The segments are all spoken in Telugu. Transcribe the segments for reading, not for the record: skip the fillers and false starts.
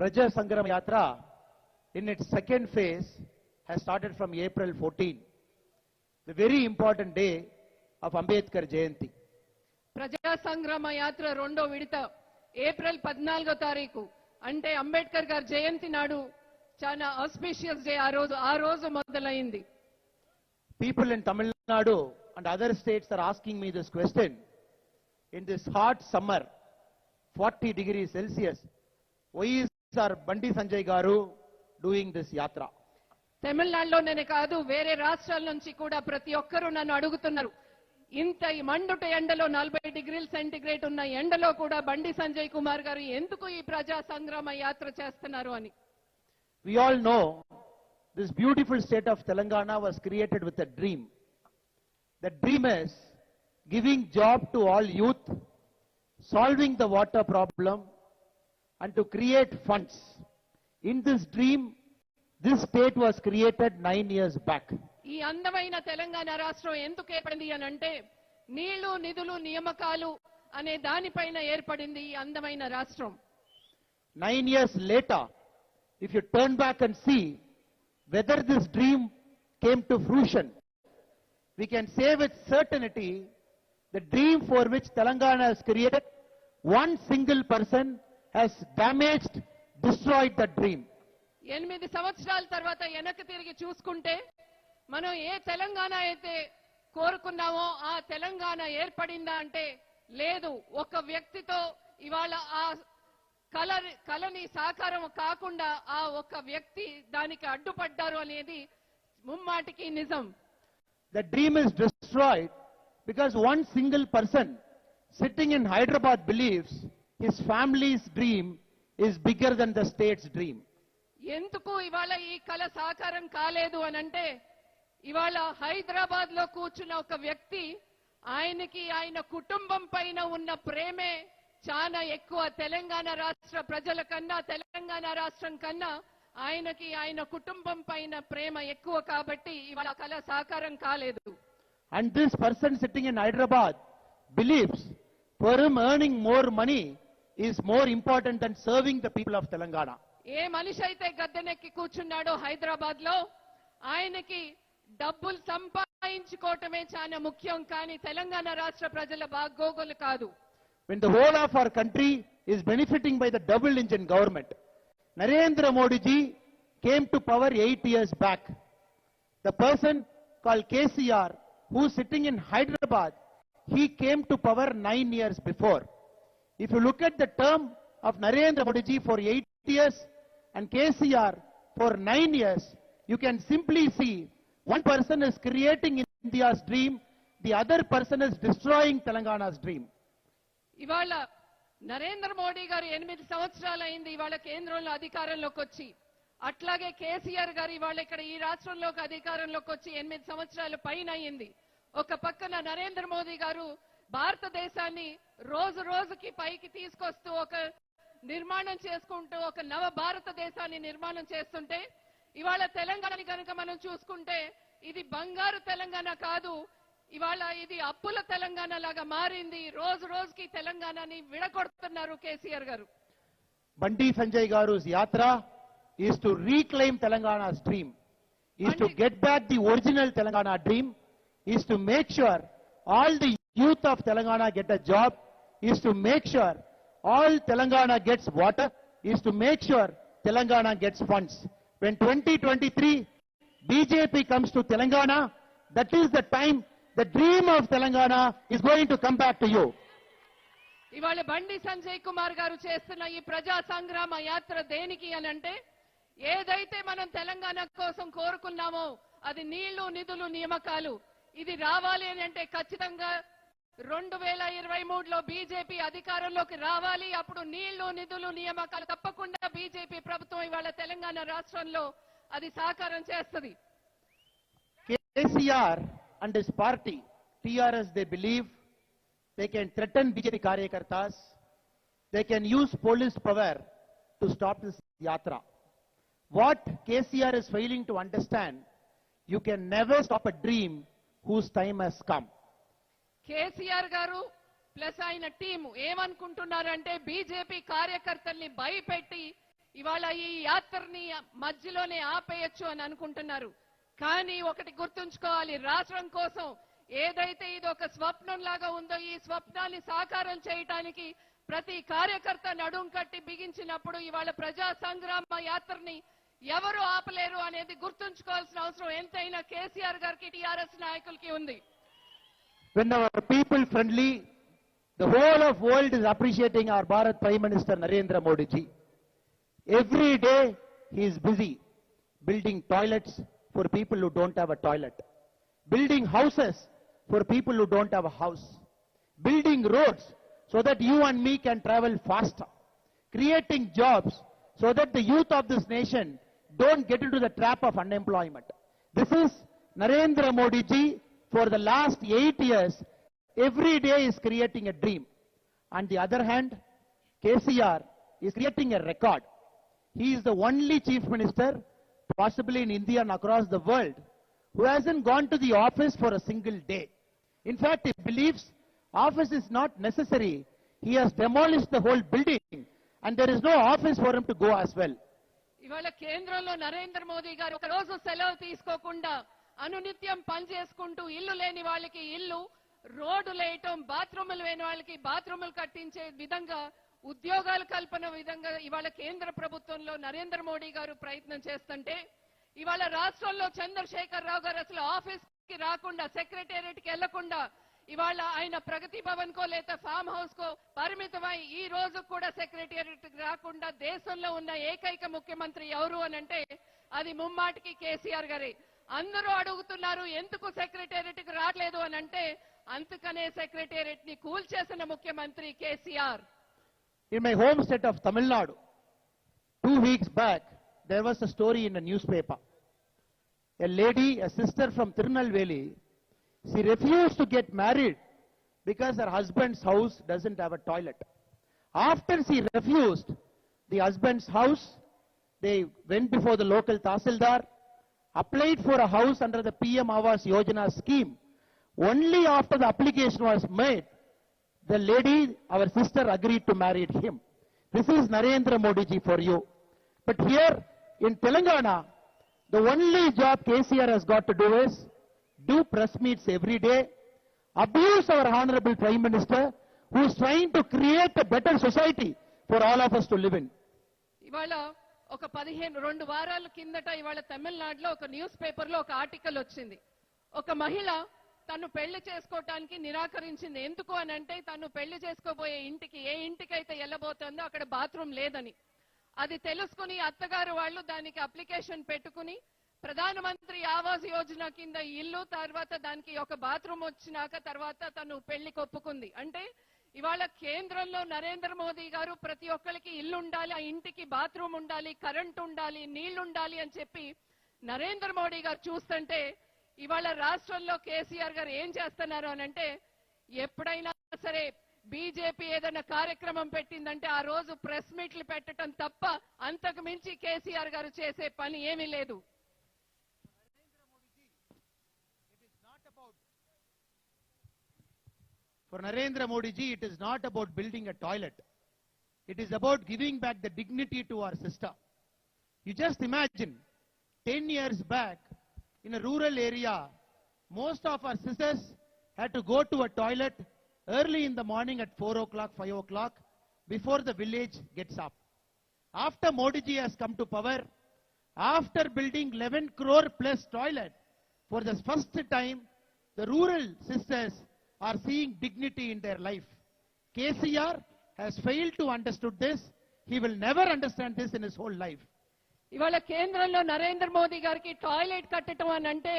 Praja Sangrama Yatra, in its second phase, has started from April 14, the very important day of Ambedkar Jayanti. Praja Sangrama Yatra rondo vidita April 14వ తారీఖు అంటే అంబేద్కర్ గారి జయంతి నాడు చాలా auspicious day ఆ రోజు మొదలైంది. People in Tamil Nadu and other states are asking me this question. In this hot summer, 40 degrees Celsius, why is our Bandi Sanjay garu doing this yatra? తమిళనాడులోనే కాదు వేరే రాష్ట్రాల నుంచి కూడా ప్రతి ఒక్కరూ నన్ను అడుగుతున్నారు. ఇంత మండుట ఎండలో 40 డిగ్రీల సెంటీగ్రేడ్ ఉన్న ఎండలో కూడా బండి సంజయ్ కుమార్ గారు ఎందుకు ఈ ప్రజా సంగ్రామ యాత్ర చేస్తున్నారు అని. We all know this beautiful state of Telangana was created with a dream. The dream is giving job to all youth, solving the water problem, and to create funds. In this dream, this state was created 9 years back. ఈ అందమైన తెలంగాణ రాష్ట్రం ఎందుకు ఏర్పడింది అని అంటే నీళ్లు నిధులు నియామకాలు అనే దానిపైన ఏర్పడింది ఈ అందమైన రాష్ట్రం. 9 years later, if you turn back and see whether this dream came to fruition, we can say with certainty the dream for which Telangana is created, one single person has damaged, destroyed the dream. 8 సంవత్సరాల తర్వాత వెనక్కి తిరిగి చూసుకుంటే మనం ఏ తెలంగాణ అయితే కోరుకున్నామో ఆ తెలంగాణ ఏర్పడిందా అంటే లేదు. ఒక వ్యక్తితో ఇవాళ ఆ కళని సాకారం కాకుండా ఆ ఒక వ్యక్తి దానికి అడ్డుపడ్డారు అనేది ముమ్మాటికి నిజం. The dream is destroyed because one single person sitting in Hyderabad believes his family's dream is bigger than the state's dream. ఎందుకు ఇవాళ ఈ కళ సాకారం కాలేదు అని అంటే ఇవాళ హైదరాబాద్ లో కూర్చున్న ఒక వ్యక్తి ఆయనకి ఆయన కుటుంబం పైన ఉన్న ప్రేమే చాలా ఎక్కువ. తెలంగాణ రాష్ట్ర ప్రజల కన్నా తెలంగాణ రాష్ట్రం కన్నా ఆయనకి ఆయన కుటుంబం పైన ప్రేమ ఎక్కువ కాబట్టి ఇవాళ కళ సాకారం కాలేదు. And this person sitting in Hyderabad believes for him earning more money is more important than serving the people of Telangana. ఏ మనిషి అయితే గద్దెనెక్కి కూర్చున్నాడో హైదరాబాద్ లో ఆయనకి డబ్బులు సంపాదించుకోవటమే చాలా ముఖ్యం కానీ తెలంగాణ రాష్ట్ర ప్రజల బాగోగులు కాదు. When the whole of our country is benefiting by the double engine government, Narendra Modi ji came to power 8 years back. The person called KCR, who is sitting in Hyderabad, he came to power 9 years before. If you look at the term of Narendra Modi ji for 8 years and KCR for 9 years, you can simply see one person is creating India's dream, the other person is destroying Telangana's dream. ఇవాళ నరేంద్ర మోడీ గారు 8 సంవత్సరాలు అయింది ఇవాళ కేంద్రంలో అధికారంలోకి వచ్చి. అట్లాగే కేసీఆర్ గారు ఇవాళ ఇక్కడ ఈ రాష్ట్రంలోకి అధికారంలోకి వచ్చి 8 సంవత్సరాల పైన అయింది. ఒక పక్కన నరేంద్ర మోదీ గారు భారతదేశాన్ని రోజు రోజుకి పైకి తీసుకొస్తూ ఒక నిర్మాణం చేసుకుంటూ ఒక నవ భారతదేశాన్ని నిర్మాణం చేస్తుంటే ఇవాళ తెలంగాణని కనుక మనం చూసుకుంటే ఇది బంగారు తెలంగాణ కాదు, ఇవాళ ఇది అప్పుల తెలంగాణ లాగా మారింది. రోజు రోజుకి తెలంగాణని విడగొడుతున్నారు కేసీఆర్ గారు. Bandi Sanjay garu's yatra is to reclaim Telangana's dream, is to get back the original Telangana dream, is to make sure all the youth of Telangana get a job, is to make sure all Telangana gets water, is to make sure Telangana gets funds. When 2023 BJP comes to Telangana, that is the time the dream of Telangana is going to come back to you. ఇవాళ బండి సంజయ్ కుమార్ గారు చేస్తున్న ఈ ప్రజా సంగ్రామ యాత్ర దేనికి అనంటే ఏదైతే మనం తెలంగాణ కోసం కోరుకున్నామో అది నీళ్లు నిధులు నియామకాలు ఇది రావాలి అని అంటే ఖచ్చితంగా 2023లో బీజేపీ అధికారంలోకి రావాలి. అప్పుడు నీళ్లు నిధులు నియామకాలు తప్పకుండా బీజేపీ ప్రభుత్వం ఇవాళ తెలంగాణ రాష్ట్రంలో అది సాకారం చేస్తుంది. KCR and his party, TRS, they believe they can threaten BJP karyakartas, they can use police power to stop this yatra. What KCR is failing to understand, you can never stop a dream whose time has come. KCR గారు ప్లస్ ఆయన టీం ఏమనుకుంటున్నారంటే బీజేపీ కార్యకర్తల్ని భయపెట్టి ఇవాళ ఈ యాత్రని మధ్యలోనే ఆపేయచ్చు అని అనుకుంటున్నారు. కానీ ఒకటి గుర్తుంచుకోవాలి, రాష్ట్రం కోసం ఏదైతే ఇది ఒక స్వప్నం లాగా ఉందో ఈ స్వప్నాన్ని సాకారం చేయడానికి ప్రతి కార్యకర్త నడుం కట్టి బిగించినప్పుడు ఇవాళ ప్రజా సంగ్రామ యాత్రని ఎవరు ఆపలేరు అనేది గుర్తుంచుకోవాల్సిన అవసరం ఎంతైనా కేసీఆర్ గారికి టీఆర్ఎస్ నాయకులకి ఉంది. When our people friendly, the whole of world is appreciating our Bharat Prime Minister Narendra Modi ji. Every day he is busy building toilets for people who don't have a toilet, building houses for people who don't have a house, building roads so that you and me can travel faster, creating jobs so that the youth of this nation don't get into the trap of unemployment. This is Narendra Modi ji. For the last 8 years, every day is creating a dream. On the other hand, KCR is creating a record. He is the only chief minister, possibly in India and across the world, who hasn't gone to the office for a single day. In fact, he believes office is not necessary. He has demolished the whole building and there is no office for him to go as well. ఇవాళ కేంద్రంలో నరేంద్ర మోదీ గారు ఒక రోజు సెలవు తీసుకోకుండా అనునిత్యం పనిచేసుకుంటూ ఇల్లు లేని వాళ్ళకి ఇల్లు, రోడ్డు లేయటం, బాత్రూములు లేని వాళ్ళకి బాత్రూములు కట్టించే విధంగా, ఉద్యోగాలు కల్పన విధంగా ఇవాళ కేంద్ర ప్రభుత్వంలో నరేంద్ర మోడీ గారు ప్రయత్నం చేస్తుంటే ఇవాళ రాష్ట్రంలో చంద్రశేఖర్ రావు గారు అసలు ఆఫీస్ కి రాకుండా, సెక్రటేరియట్ కి వెళ్లకుండా ఇవాళ ఆయన ప్రగతి భవన్ కో లేదా ఫామ్ హౌస్ కో పరిమితమై ఈ రోజు కూడా సెక్రటేరియట్ కి రాకుండా దేశంలో ఉన్న ఏకైక ముఖ్యమంత్రి ఎవరు అనంటే అది ముమ్మాటికి కేసీఆర్ గారే. అందరూ అడుగుతున్నారు ఎందుకు సెక్రటేరియట్ కి రావట్లేదు అని అంటే అందుకనే సెక్రటేరియట్ ని కూల్చేసిన ముఖ్యమంత్రి KCR. In my home state of Tamil Nadu, 2 weeks back, there was a story in a newspaper. A lady, a sister from Tirunelveli, she refused to get married because her husband's house doesn't have a toilet. After she refused the husband's house, they went before the local Tahsildar, applied for a house under the PM Awas Yojana scheme. Only after the application was made, the lady, our sister, agreed to marry him. This is Narendra Modi ji for you. But here in Telangana, the only job KCR has got to do is do press meets every day, abuse our Honorable Prime Minister, who is trying to create a better society for all of us to live in. ఇవాళ ఒక 2 వారాల కిందట ఇవాళ తమిళనాడులో ఒక న్యూస్ పేపర్ లో ఒక ఆర్టికల్ వచ్చింది. ఒక మహిళ తను పెళ్లి చేసుకోవటానికి నిరాకరించింది. ఎందుకు అని అంటే తను పెళ్లి చేసుకోబోయే ఇంటికి, ఏ ఇంటికైతే వెళ్ళబోతుందో అక్కడ బాత్రూమ్ లేదని. అది తెలుసుకుని అత్తగారు వాళ్ళు దానికి అప్లికేషన్ పెట్టుకుని ప్రధానమంత్రి ఆవాస్ యోజన కింద ఇల్లు, తర్వాత దానికి ఒక బాత్రూమ్ వచ్చినాక తర్వాత తను పెళ్లికి ఒప్పుకుంది. అంటే ఇవాళ కేంద్రంలో నరేంద్ర మోదీ గారు ప్రతి ఒక్కరికి ఇల్లు ఉండాలి, ఆ ఇంటికి బాత్రూమ్ ఉండాలి, కరెంట్ ఉండాలి, నీళ్లు ఉండాలి అని చెప్పి నరేంద్ర మోడీ గారు చూస్తుంటే ఇవాళ రాష్ట్రంలో కేసీఆర్ గారు ఏం చేస్తున్నారు అని అంటే ఎప్పుడైనా సరే బీజేపీ ఏదైనా కార్యక్రమం పెట్టిందంటే ఆ రోజు ప్రెస్ మీట్లు పెట్టడం తప్ప అంతకు మించి కేసీఆర్ గారు చేసే పని ఏమీ లేదు. For Narendra Modi ji, it is not about building a toilet. It is about giving back the dignity to our sister. You just imagine, 10 years back, in a rural area, most of our sisters had to go to a toilet early in the morning at 4 o'clock, 5 o'clock, before the village gets up. After Modi ji has come to power, after building 11 crore plus toilet, for the first time, the rural sisters are seeing dignity in their life. KCR has failed to understood this. He will never understand this in his whole life. ఇవాళ కేంద్రంలో నరేంద్ర మోదీ గారికి టాయిలెట్ కట్టడం అని అంటే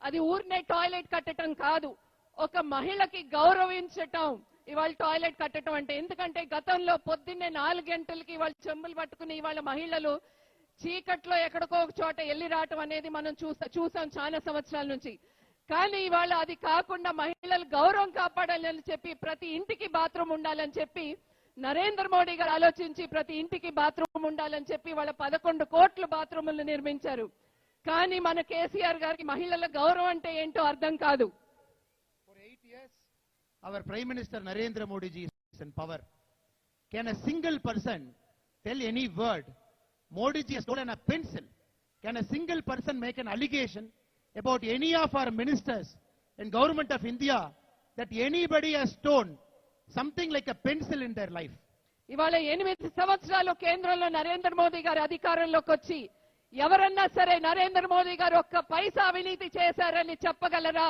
అది ఊరినే టాయిలెట్ కట్టడం కాదు, ఒక మహిళకి గౌరవించటం ఇవాళ టాయిలెట్ కట్టడం అంటే. ఎందుకంటే గతంలో పొద్దున్నే 4 గంటలకి వాళ్ళు చెంబులు పట్టుకుని ఇవాళ మహిళలు చీకట్లో ఎక్కడికో ఒక చోట వెళ్ళి రావటం అనేది మనం చూసాం చాలా సంవత్సరాల నుంచి. కానీ ఇవాళ అది కాకుండా మహిళల గౌరవం కాపాడాలని చెప్పి ప్రతి ఇంటికి బాత్రూమ్ ఉండాలని చెప్పి నరేంద్ర మోడీ గారు ఆలోచించి ప్రతి ఇంటికి బాత్రూమ్ ఉండాలని చెప్పి వాళ్ళ 11 కోట్ల బాత్రూములు నిర్మించారు. కానీ మన కేసీఆర్ గారికి మహిళల గౌరవం అంటే ఏంటో అర్థం కాదు. For 8 years, our Prime Minister Narendra Modi ji is in power. Can a single person tell any word Modi ji has stolen a pencil. Can a single person make an allegation about any of our ministers in government of India that anybody has stolen something like a pencil in their life? ఇవాళ 8 సంవత్సరాలు కేంద్రంలో నరేంద్ర మోదీ గారు అధికారంలోకి వచ్చి ఎవరన్నా సరే నరేంద్ర మోదీ గారు ఒక్క పైసా అవినీతి చేశారని చెప్పగలరా?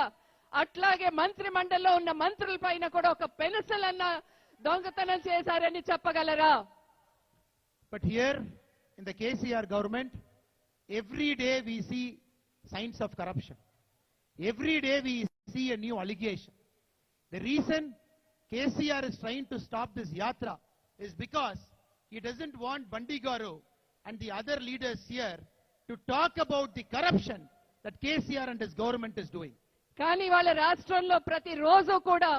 అట్లాగే మంత్రి మండలిలో ఉన్న మంత్రుల పైన కూడా ఒక పెన్సిల్ అన్న దొంగతనం చేశారని చెప్పగలరా? But here in the KCR government, every day we see signs of corruption. Every day we see a new allegation. The reason KCR is trying to stop this yatra is because he doesn't want Bandi Garu and the other leaders here to talk about the corruption that KCR and his government is doing. కానీ వాళ్ళ రాష్ట్రంలో ప్రతిరోజు కూడా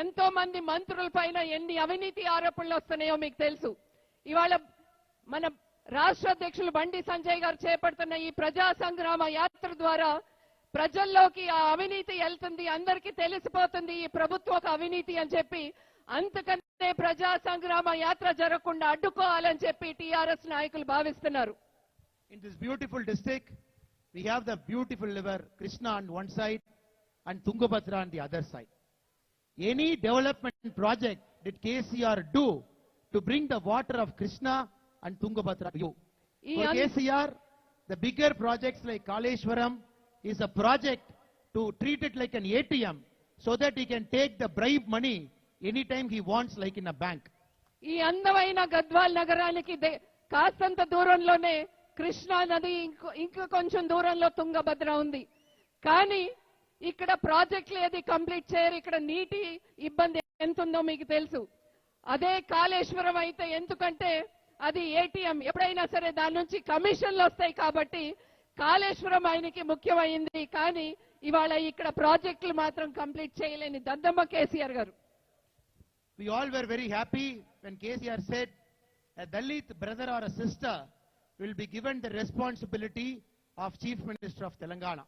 ఎంతో మంది మంత్రుల పైన ఎన్ని అవినీతి ఆరోపణలు వస్తున్నాయో మీకు తెలుసు. ఇవాళ మన రాష్ట్ర అధ్యక్షులు బండి సంజయ్ గారు చేపడుతున్న ఈ ప్రజా సంగ్రామ యాత్ర ద్వారా ప్రజల్లోకి ఆ అవినీతి వెళ్తుంది, అందరికీ తెలిసిపోతుంది ఈ ప్రభుత్వ అవినీతి అని చెప్పి, అంతకంటే ప్రజా సంగ్రామ యాత్ర జరగకుండా అడ్డుకోవాలని చెప్పి టీఆర్ఎస్ నాయకులు భావిస్తున్నారు. In this beautiful district, we have the beautiful river Krishna on one side and Tungabhadra on the other side. Any development project did KCR do to bring the water of Krishna and Tungabhadra to you? For KCR, the bigger projects like Kaleshwaram is a project to treat it like an ATM so that he can take the bribe money anytime he wants, like in a bank. ఈ అందమైన గద్వాల్ నగరానికి కాస్తంత దూరంలోనే కృష్ణా నది, ఇంకా కొంచెం దూరంలో తుంగభద్ర ఉంది. కానీ ఇక్కడ ప్రాజెక్టులు ఏది కంప్లీట్ చేయరు. ఇక్కడ నీటి ఇబ్బంది ఎంత ఉందో మీకు తెలుసు. అదే కాళేశ్వరం అయితే ఎందుకంటే అది ఏటీఎం, ఎప్పుడైనా సరే దాని నుంచి కమిషన్లు వస్తాయి కాబట్టి కాళేశ్వరం ఆయనకి ముఖ్యమైంది. కానీ ఇవాళ ఇక్కడ ప్రాజెక్టులు మాత్రం కంప్లీట్ చేయలేని దద్దమ్మ కేసీఆర్ గారు. We all were very happy when KCR said a Dalit brother or a sister will be given the responsibility of Chief Minister of Telangana.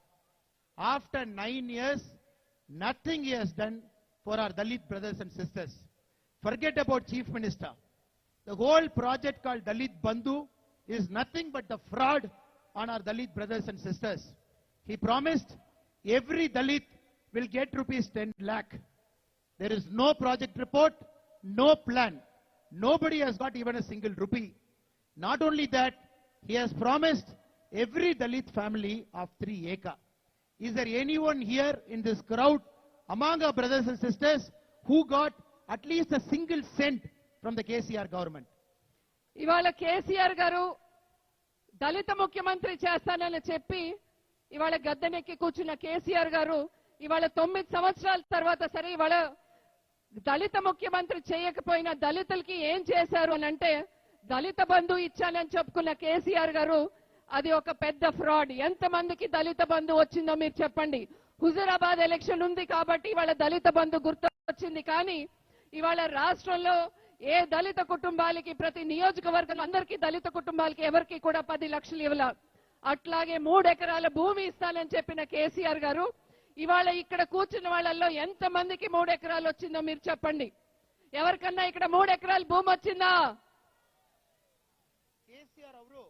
After 9 years, nothing he has done for our Dalit brothers and sisters. Forget about Chief Minister. The whole project called Dalit Bandhu is nothing but the fraud on our Dalit brothers and sisters. He promised every Dalit will get rupees 10 lakh. There is no project report, no plan. Nobody has got even a single rupee. Not only that, he has promised every Dalit family of 3 acre. Is there anyone here in this crowd among our brothers and sisters who got at least a single cent from the KCR government? ఇవాళ కేసీఆర్ గారు దళిత ముఖ్యమంత్రి చేస్తానని చెప్పి ఇవాళ గద్దెనెక్కి కూర్చున్న కేసీఆర్ గారు ఇవాళ 9 సంవత్సరాల తర్వాత సరే ఇవాళ దళిత ముఖ్యమంత్రి చేయకపోయినా దళితులకి ఏం చేశారు అని అంటే దళిత బంధు ఇచ్చానని చెప్పుకున్న కేసీఆర్ గారు అది ఒక పెద్ద ఫ్రాడ్. ఎంతమందికి దళిత బంధు వచ్చిందో మీరు చెప్పండి. హుజూరాబాద్ ఎలక్షన్ ఉంది కాబట్టి ఇవాళ దళిత బంధు గుర్తొచ్చింది. కానీ ఇవాళ రాష్ట్రంలో ఏ దళిత కుటుంబాలకి, ప్రతి నియోజకవర్గం అందరికీ దళిత కుటుంబాలకి ఎవరికి కూడా 10 లక్షలు ఇవ్వాల. అట్లాగే 3 ఎకరాల భూమి ఇస్తానని చెప్పిన కేసీఆర్ గారు ఇవాళ ఇక్కడ కూర్చున్న వాళ్ళల్లో ఎంత మందికి 3 ఎకరాలు వచ్చిందో మీరు చెప్పండి. ఎవరికన్నా ఇక్కడ 3 ఎకరాల భూమి వచ్చిందా? KCR avru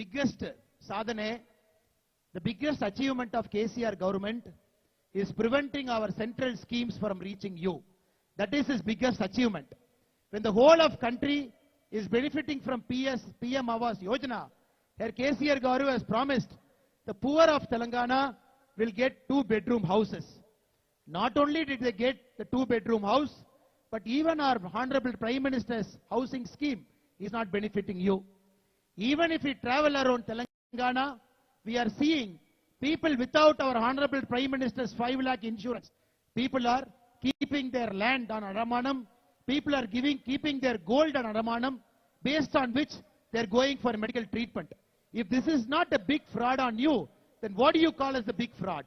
biggest sadhane, the biggest achievement of KCR government is preventing our central schemes from reaching you. That is his biggest achievement. When the whole of country is benefiting from PM Awas Yojana, here KCR Garu has promised the poor of Telangana will get 2-bedroom houses. Not only did they get the 2-bedroom house, but even our Honorable Prime Minister's housing scheme is not benefiting you. Even if we travel around Telangana, we are seeing people without our Honorable Prime Minister's 5 lakh insurance. People are keeping their land on Adamanam. People are keeping their gold on Adamanam, based on which they are going for medical treatment. If this is not a big fraud on you, then what do you call as the big fraud?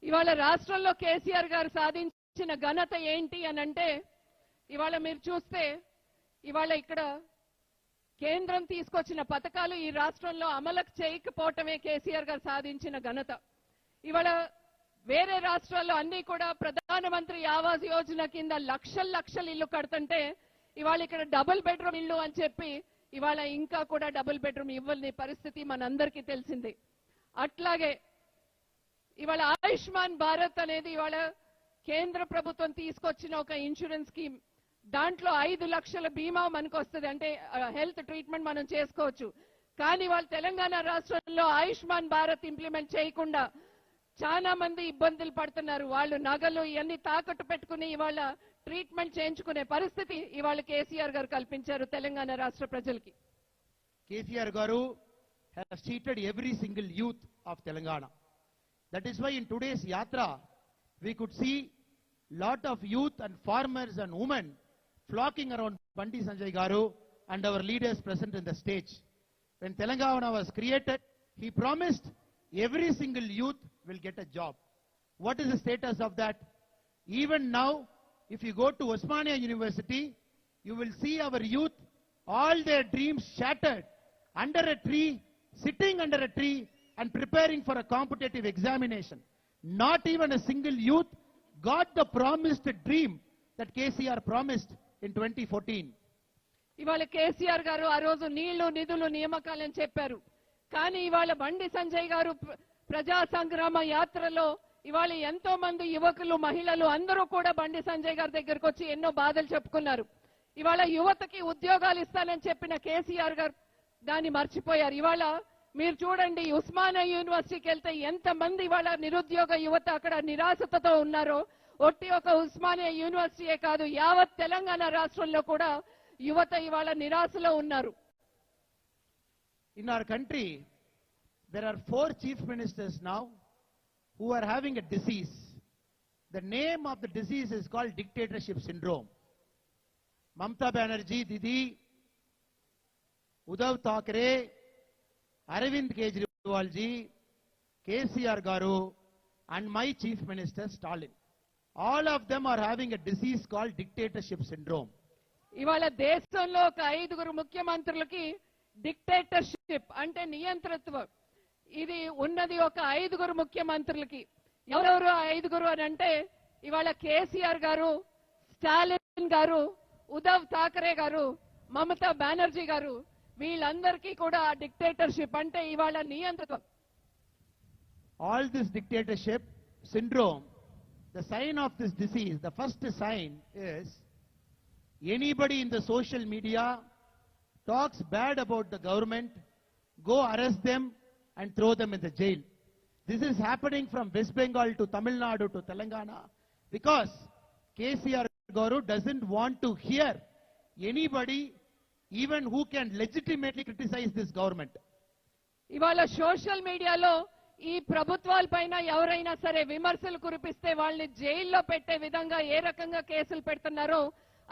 ఇవాళ రాష్ట్రంలో కేసీఆర్ గారు సాధించిన ఘనత ఏంటి అని అంటే ఇవాళ మీరు చూస్తే ఇవాళ ఇక్కడ కేంద్రం తీసుకొచ్చిన పథకాలు ఈ రాష్ట్రంలో అమలు చేయకపోవటమే కేసీఆర్ గారు సాధించిన ఘనత. ఇవాళ వేరే రాష్ట్రాల్లో అన్ని కూడా ప్రధానమంత్రి ఆవాస్ యోజన కింద లక్షల ఇల్లు కడుతుంటే ఇవాళ ఇక్కడ 2 బెడ్రూమ్ ఇల్లు అని చెప్పి ఇవాళ ఇంకా కూడా డబుల్ బెడ్రూమ్ ఇవ్వని పరిస్థితి మనందరికీ తెలిసిందే. అట్లాగే ఇవాళ ఆయుష్మాన్ భారత్ అనేది ఇవాళ కేంద్ర ప్రభుత్వం తీసుకొచ్చిన ఒక ఇన్సూరెన్స్ స్కీమ్. దాంట్లో 5 లక్షల బీమా మనకు వస్తుంది, అంటే హెల్త్ ట్రీట్మెంట్ మనం చేసుకోవచ్చు. కానీ వాళ్ళు తెలంగాణ రాష్ట్రంలో ఆయుష్మాన్ భారత్ ఇంప్లిమెంట్ చేయకుండా చాలా మంది ఇబ్బందులు పడుతున్నారు. వాళ్ళు నగలు ఇవన్నీ తాకట్టు పెట్టుకుని ఇవాళ ట్రీట్మెంట్ చేయించుకునే పరిస్థితి ఇవాళ కేసీఆర్ గారు కల్పించారు తెలంగాణ రాష్ట్ర ప్రజలకి. కేసీఆర్ గారు has cheated every single youth of Telangana. That is why in today's yatra we could see lot of youth and farmers and women flocking around Bandi Sanjay garu and our leaders present in the stage. When Telangana was created, he promised every single youth will get a job. What is the status of that? Even now, if you go to Osmania University, you will see our youth, all their dreams shattered under a tree, sitting under a tree and preparing for a competitive examination. Not even a single youth got the promised dream that KCR promised in 2014. ఇవాళ కేసీఆర్ గారు ఆ రోజు నీళ్లు నిధులు నియామకాలని చెప్పారు. కానీ ఇవాళ బండి సంజయ్ గారు ప్రజా సంగ్రామ యాత్రలో ఇవాళ ఎంతో మంది యువకులు మహిళలు అందరూ కూడా బండి సంజయ్ గారి దగ్గరకు వచ్చి ఎన్నో బాధలు చెప్పుకున్నారు. ఇవాళ యువతకి ఉద్యోగాలు ఇస్తానని చెప్పిన కేసీఆర్ గారు దాన్ని మర్చిపోయారు. ఇవాళ మీరు చూడండి, ఉస్మానియా యూనివర్సిటీకి వెళ్తే ఎంతమంది ఇవాళ నిరుద్యోగ యువత అక్కడ నిరాశతో ఉన్నారో. ఒట్టి ఒక ఉస్మానియా యూనివర్సిటీయే కాదు, యావత్ తెలంగాణ రాష్ట్రంలో కూడా యువత ఇవాళ నిరాశలో ఉన్నారు. In our country, there are 4 chief ministers now who are having a disease. The name of the disease is called dictatorship syndrome. Mamata Banerjee Didi, Uddhav Thackeray, Arvind Kejriwal ji, KCR garu, and my chief minister Stalin. All of them are having a disease called dictatorship syndrome. ఇవాళ దేశంలో ఒక 5 ముఖ్యమంత్రులకి డిక్టేటర్షిప్ అంటే నియంతృత్వం ఇది ఉన్నది. ఒక 5 ముఖ్యమంత్రులకి ఎవరెవరు 5 అని అంటే ఇవాళ కేసీఆర్ గారు, స్టాలిన్ గారు, ఉద్ధవ్ థాకరే గారు, మమతా బెనర్జీ గారు, వీళ్ళందరికీ కూడా డిక్టేటర్షిప్ అంటే ఇవాళ నియంతృత్వం. All this dictatorship syndrome, the sign of this disease, the first sign is anybody in the social media talks bad about the government, go arrest them and throw them in the jail. This is happening from West Bengal to Tamil Nadu to Telangana because KCR Garu doesn't want to hear anybody even who can legitimately criticize this government. ఇవాళ సోషల్ మీడియాలో ఈ ప్రభుత్వాల పైన ఎవరైనా సరే విమర్శలు కురిపిస్తే వాళ్ళని జైల్లో పెట్టే విధంగా ఏ రకంగా కేసులు పెడుతున్నారో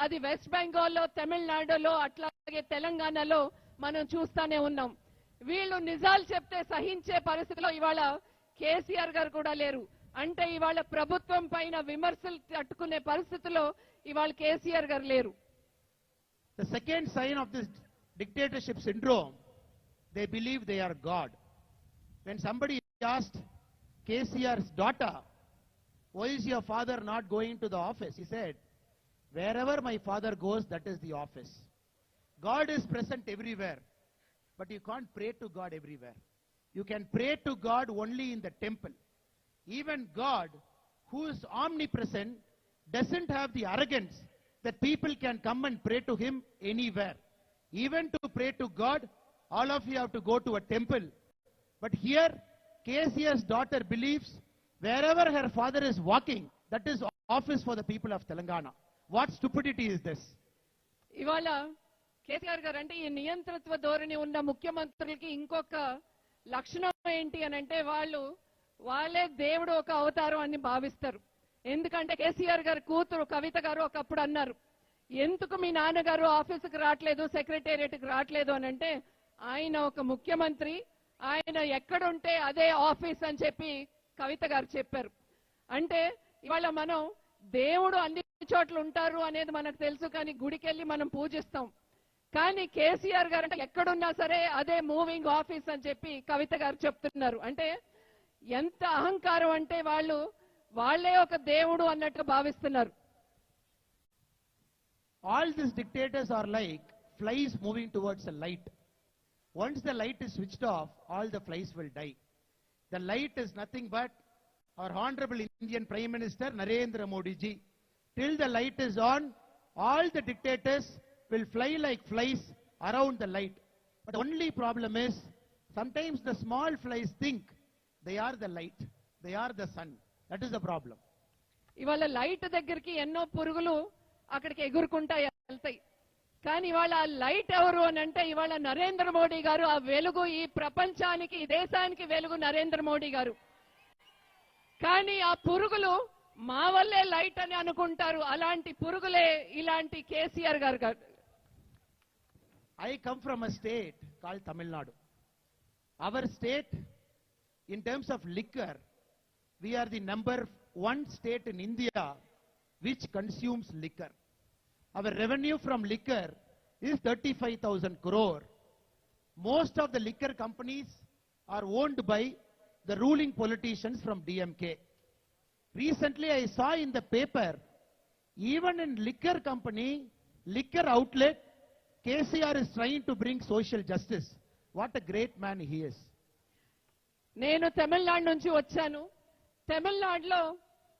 అది వెస్ట్ బెంగాల్లో, తమిళనాడులో, అట్లాగే తెలంగాణలో మనం చూస్తానే ఉన్నాం. వీళ్ళు నిజాలు చెప్తే సహించే పరిస్థితిలో ఇవాళ కేసీఆర్ గారు కూడా లేరు. అంటే ఇవాళ ప్రభుత్వం పైన విమర్శలు తట్టుకునే పరిస్థితిలో ఇవాళ కేసీఆర్ గారు లేరు. The second sign of this dictatorship syndrome, they believe they are God. When somebody asked KCR's daughter, why is your father not going to the office? He said, wherever my father goes, that is the office. God is present everywhere, but you can't pray to God everywhere. You can pray to God only in the temple. Even God, who is omnipresent, doesn't have the arrogance that people can come and pray to him anywhere. Even to pray to God, all of you have to go to a temple. But here, KCR's daughter believes wherever her father is walking, that is office for the people of Telangana. What stupidity is this? ఇవాళ కేసీఆర్ గారు అంటే ఈ నియంతృత్వ ధోరణి ఉన్న ముఖ్యమంత్రులకి ఇంకొక లక్షణం ఏంటి అని అంటే వాళ్ళే దేవుడు ఒక అవతారం అని భావిస్తారు. ఎందుకంటే కేసీఆర్ గారి కూతురు కవిత గారు ఒకప్పుడు అన్నారు, ఎందుకు మీ నాన్నగారు ఆఫీసుకు రావట్లేదు, సెక్రటేరియట్కి రావట్లేదు అని అంటే ఆయన ఒక ముఖ్యమంత్రి, ఆయన ఎక్కడుంటే అదే ఆఫీస్ అని చెప్పి కవిత గారు చెప్పారు. అంటే ఇవాళ మనం దేవుడు అన్ని చోట్ల ఉంటారు అనేది మనకు తెలుసు, కానీ గుడికెళ్ళి మనం పూజిస్తాం. కానీ కేసీఆర్ గారు అంటే ఎక్కడున్నా సరే అదే మూవింగ్ ఆఫీస్ అని చెప్పి కవిత గారు చెప్తున్నారు. అంటే ఎంత అహంకారం అంటే వాళ్ళే ఒక దేవుడు అన్నట్టు భావిస్తున్నారు. All these dictators are like flies moving towards a light. Once the light is switched off, all the flies will die. The light is nothing but our Honorable Indian Prime Minister Narendra Modi ji. Till the light is on, all the dictators will fly like flies around the light. But the only problem is, sometimes the small flies think they are the light, they are the sun. That is the problem. ఇవాళ లైట్ దగ్గరికి ఎన్నో పురుగులు అక్కడికి ఎగురుకుంటాయి వెళ్తాయి. కానీ ఇవాళ ఆ లైట్ ఎవరు అని అంటే ఇవాళ నరేంద్ర మోడీ గారు, ఆ వెలుగు, ఈ ప్రపంచానికి, ఈ దేశానికి వెలుగు నరేంద్ర మోడీ గారు. కానీ ఆ పురుగులు మా వల్లే లైట్ అని అనుకుంటారు. అలాంటి పురుగులే ఇలాంటి కేసీఆర్ గారు. I come from a state called Tamil Nadu. Our state, in terms of liquor, we are the number one state in India which consumes liquor. Our revenue from liquor is 35,000 crore. Most of the liquor companies are owned by the ruling politicians from DMK. Recently I saw in the paper, even in liquor company, liquor outlet, KCR is trying to bring social justice. What a great man he is. నేను తమిళనాడు నుంచి వచ్చాను. తమిళనాడులో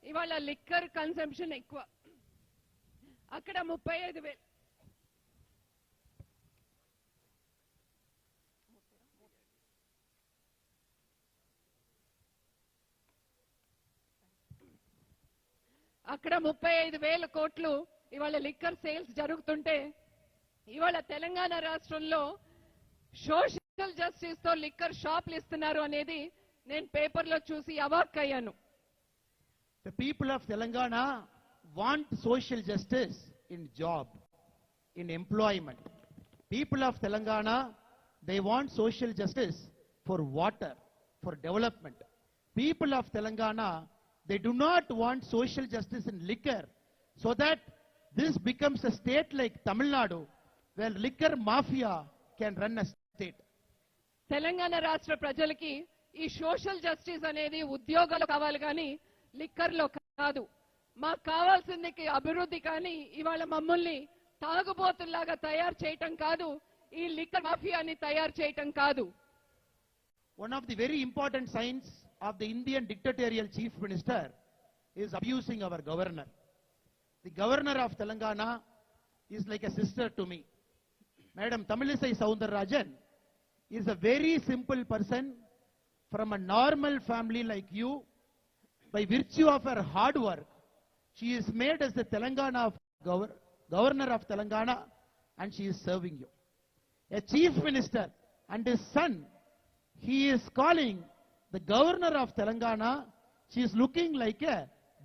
ఇవాళ లిక్కర్ కన్సంప్షన్ ఎక్కువ. అక్కడ 35,000. అక్కడ 35,000 కోట్లు ఇవాళ లిక్కర్ సేల్స్ జరుగుతుంటే, ఇవాళ తెలంగాణ రాష్ట్రంలో సోషల్ జస్టిస్ తో లిక్కర్ షాప్లు ఇస్తున్నారు అనేది నేను పేపర్లో చూసి అవాక్కయ్యాను. The people of Telangana want social justice in job, in employment. People of Telangana, they want social justice for water, for development. People of Telangana, they do not want social justice in liquor, so that this becomes a state like Tamil Nadu, where liquor mafia can run a state. Telangana రాష్ట్ర ప్రజలకి ఈ సోషల్ జస్టిస్ అనేది ఉద్యోగాలు కావాలి కానీ లిక్కర్ లో కాదు. మాకు కావాల్సింది అభివృద్ధి, కానీ ఇవాళ మమ్మల్ని తాగుబోతుల్లాగా తయారు చేయటం కాదు, ఈ లిక్కర్ మాఫియాని తయారు చేయటం కాదు. One of the very important signs of the Indian dictatorial chief minister is abusing our governor. The governor of Telangana is like a sister to me. Madam Tamilisai Soundararajan is a very simple person from a normal family like you. By virtue of her hard work, she is made as the Telangana governor of Telangana, and she is serving you. A chief minister and his son, he is calling the governor of Telangana, she is looking like a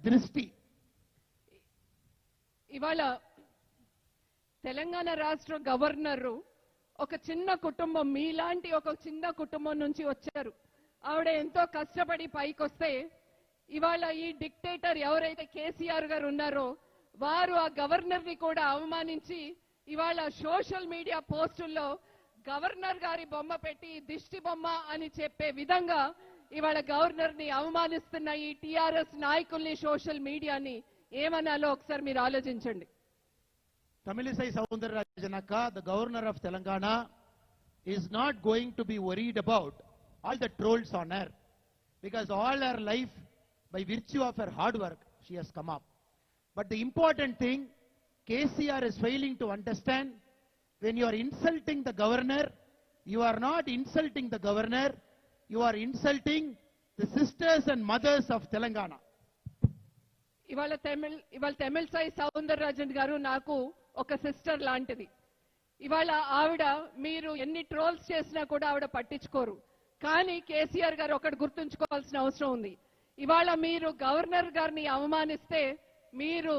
drishti. ఇవాళ తెలంగాణ రాష్ట్ర గవర్నరు ఒక చిన్న కుటుంబం, మీలాంటి ఒక చిన్న కుటుంబం నుంచి వచ్చారు. ఆవిడ ఎంతో కష్టపడి పైకొస్తే ఇవాళ ఈ డిక్టేటర్ ఎవరైతే కేసీఆర్ గారు ఉన్నారో వారు ఆ గవర్నర్ ని కూడా అవమానించి ఇవాళ సోషల్ మీడియా పోస్టుల్లో గవర్నర్ గారి బొమ్మ పెట్టి దిష్టి బొమ్మ అని చెప్పే విధంగా ఇవాళ గవర్నర్ ని అవమానిస్తున్న ఈ టిఆర్ఎస్ నాయకుల్ని, సోషల్ మీడియాని ఏమనాలో ఒకసారి మీరు ఆలోచించండి. Tamilisai Soundararajanaka, the governor of Telangana, is not going to be worried about all the trolls on her, because all her life, by virtue of her hard work, she has come up. But the important thing, KCR is failing to understand, when you are insulting the governor, you are not insulting the governor, you are insulting the sisters and mothers of Telangana. ఇవాళ తమిళసై సౌందరరాజన్ గారు నాకు ఒక సిస్టర్ లాంటిది. ఇవాళ ఆవిడ, మీరు ఎన్ని ట్రోల్స్ చేసినా కూడా ఆవిడ పట్టించుకోరు. కానీ కేసీఆర్ గారు ఒకటి గుర్తుంచుకోవాల్సిన అవసరం ఉంది. ఇవాళ మీరు గవర్నర్ గారిని అవమానిస్తే మీరు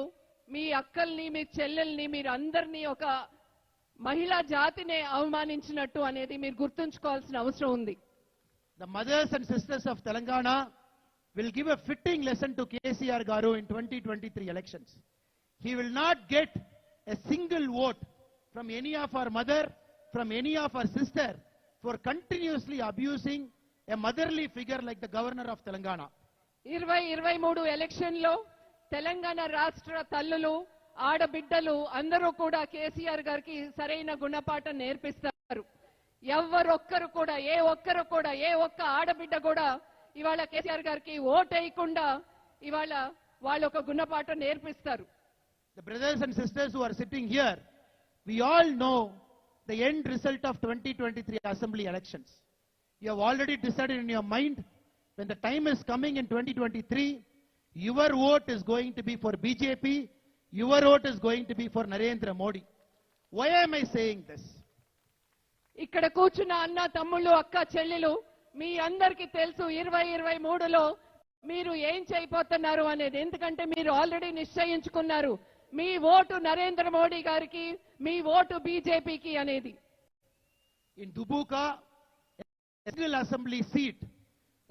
మీ అక్కల్ని, మీ చెల్లెల్ని, మీరు అందరినీ ఒక మహిళా జాతినే అవమానించినట్టు అనేది మీరు గుర్తుంచుకోవాల్సిన అవసరం ఉంది. The mothers and sisters of Telangana will give a fitting lesson to KCR Garu in 2023 elections. He will not get a single vote from any of our mother, from any of our sister, for continuously abusing a motherly figure like the governor of Telangana. 2023 election లో తెలంగాణ రాష్ట్ర తల్లులు ఆడబిడ్డలు అందరూ కూడా కేసీఆర్ గారికి సరైన గుణపాఠం నేర్పిస్తారు. ఎవరొక్కరు కూడా ఏ ఒక్క ఆడబిడ్డ కూడా ఇవాళ కేసీఆర్ గారికి ఓటేయకుండా ఇవాళ వాళ్ళు ఒక గుణపాఠం నేర్పిస్తారు. The brothers and sisters who are sitting here, we all know the end result of 2023 assembly elections. You have already decided in your mind, when the time is coming in 2023, your vote is going to be for BJP, your vote is going to be for Narendra Modi. Why am I saying this? ఇక్కడ కూర్చున్న అన్న తమ్ముళ్ళు అక్క చెల్లెలు మీ అందరికీ తెలుసు 2023లో మీరు ఏం చేయబోతున్నారు అనేది. ఎందుకంటే మీరు ఆల్రెడీ నిశ్చయించుకున్నారు మీ ఓటు నరేంద్ర మోడీ గారికి, మీ ఓటు బీజేపీకి అనేది. In Dubuka, a single assembly seat,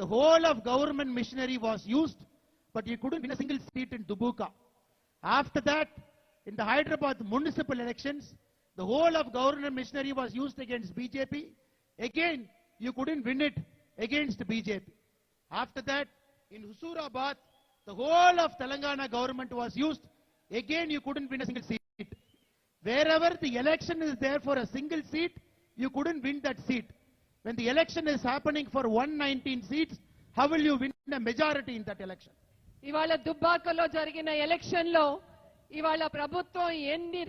the whole of government machinery was used, but you couldn't win a single seat in Dubuka. After that, in the Hyderabad municipal elections, the whole of government machinery was used against BJP. Again, you couldn't win it against BJP. After that, in Huzurabad, the whole of Telangana government was used. Again, you couldn't win a single seat. Wherever the election is there for a single seat, you couldn't win that seat. When the election is happening for 119 seats, how will you win a majority in that election? ఇవాళ దుబ్బాకలో జరిగిన ఎలక్షన్ లో ఇవాళ ప్రభుత్వం ఎన్ని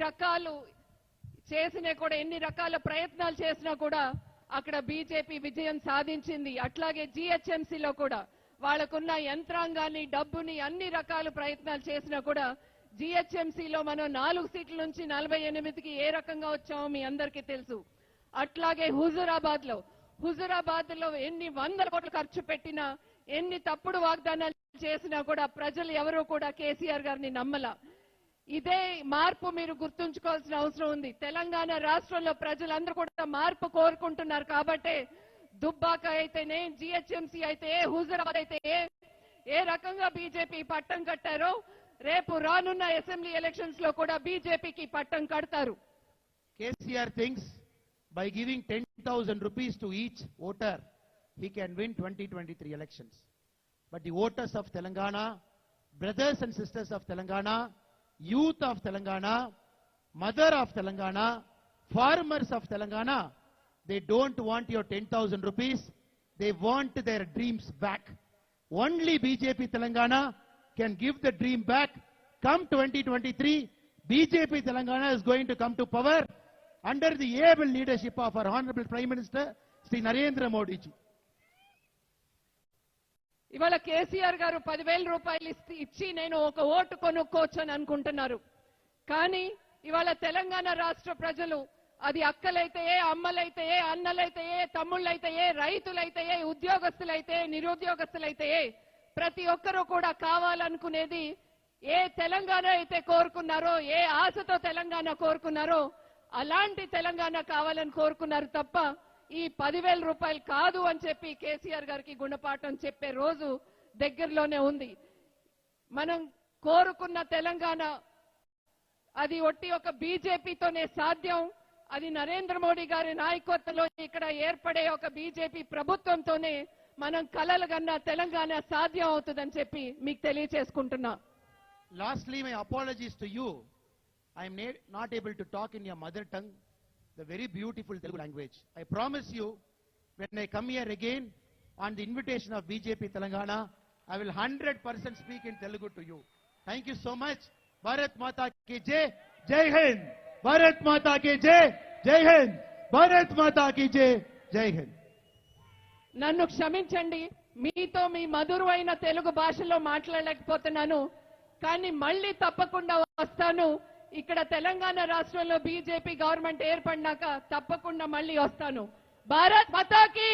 రకాల ప్రయత్నాలు చేసినా కూడా అక్కడ బీజేపీ విజయం సాధించింది. అట్లాగే జీహెచ్ఎంసీలో కూడా వాళ్ళకున్న యంత్రాంగాన్ని, డబ్బుని, అన్ని రకాల ప్రయత్నాలు చేసినా కూడా జీహెచ్ఎంసీలో మనం 4 సీట్ల నుంచి 48కి ఏ రకంగా వచ్చామో మీ అందరికీ తెలుసు. అట్లాగే హుజురాబాద్ లో ఎన్ని 100 కోట్లు ఖర్చు పెట్టినా, ఎన్ని తప్పుడు వాగ్దానాలు చేసినా కూడా ప్రజలు ఎవరూ కూడా కేసీఆర్ గారిని నమ్మల. ఇదే మార్పు మీరు గుర్తుంచుకోవాల్సిన అవసరం ఉంది. తెలంగాణ రాష్ట్రంలో ప్రజలందరూ కూడా మార్పు కోరుకుంటున్నారు. కాబట్టి దుబ్బాక అయితేనే, జీహెచ్ఎంసీ అయితే, హుజురాబాద్ అయితే ఏ రకంగా బీజేపీ పట్టం కట్టారో రేపు రానున్న అసెంబ్లీ ఎలక్షన్స్ లో కూడా బీజేపీకి పట్టం కడతారు. KCR thinks by giving 10,000 rupees to each voter, he can win 2023 elections. But the voters of Telangana, brothers and sisters of Telangana, youth of Telangana, mother of Telangana, farmers of Telangana, they don't want your 10,000 rupees. They want their dreams back. Only BJP Telangana can give the dream back. Come 2023, BJP Telangana is going to come to power under the able leadership of our Honorable Prime Minister, Sri Narendra Modi ji. ఇవాళ కేసీఆర్ గారు 10,000 రూపాయలు ఇచ్చి నేను ఒక ఓటు కొనుక్కోవచ్చు అని అనుకుంటున్నారు. కానీ ఇవాళ తెలంగాణ రాష్ట్ర ప్రజలు, అది అక్కలైతే, అమ్మలైతే, అన్నలైతే, తమ్ముళ్ళైతే, రైతులైతే, ఉద్యోగస్తులైతే, నిరుద్యోగస్తులైతే, ప్రతి ఒక్కరూ కూడా కావాలనుకునేది ఏ తెలంగాణ అయితే కోరుకున్నారో, ఏ ఆశతో తెలంగాణ కోరుకున్నారో అలాంటి తెలంగాణ కావాలని కోరుకున్నారు తప్ప ఈ 10,000 రూపాయలు కాదు అని చెప్పి కేసీఆర్ గారికి గుణపాఠం చెప్పే రోజు దగ్గరలోనే ఉంది. మనం కోరుకున్న తెలంగాణ అది ఒట్టి ఒక బీజేపీతోనే సాధ్యం. అది నరేంద్ర మోడీ గారి నాయకత్వంలో ఇక్కడ ఏర్పడే ఒక బీజేపీ ప్రభుత్వంతోనే మనం కలలుగన్న తెలంగాణ సాధ్యం అవుతుందని చెప్పి మీకు తెలియజేసుకుంటున్నా. Lastly, my apologies to you. I am not able to talk in your mother tongue, the very beautiful Telugu language. I promise you, when I come here again, on the invitation of BJP Telangana, I will 100% speak in Telugu to you. Thank you so much. Bharat Mata ki Jai, Jai Hind. Bharat Mata ki Jai, Jai Hind. Bharat Mata ki Jai, Jai Hind. నన్ను క్షమించండి, మీతో మీ మధురమైన తెలుగు భాషలో మాట్లాడలేకపోతున్నాను. కానీ మళ్ళీ తప్పకుండా వస్తాను. ఇక్కడ తెలంగాణ రాష్ట్రంలో బీజేపీ గవర్నమెంట్ ఏర్పడినాక తప్పకుండా మళ్ళీ వస్తాను. భారత్ మాతాకి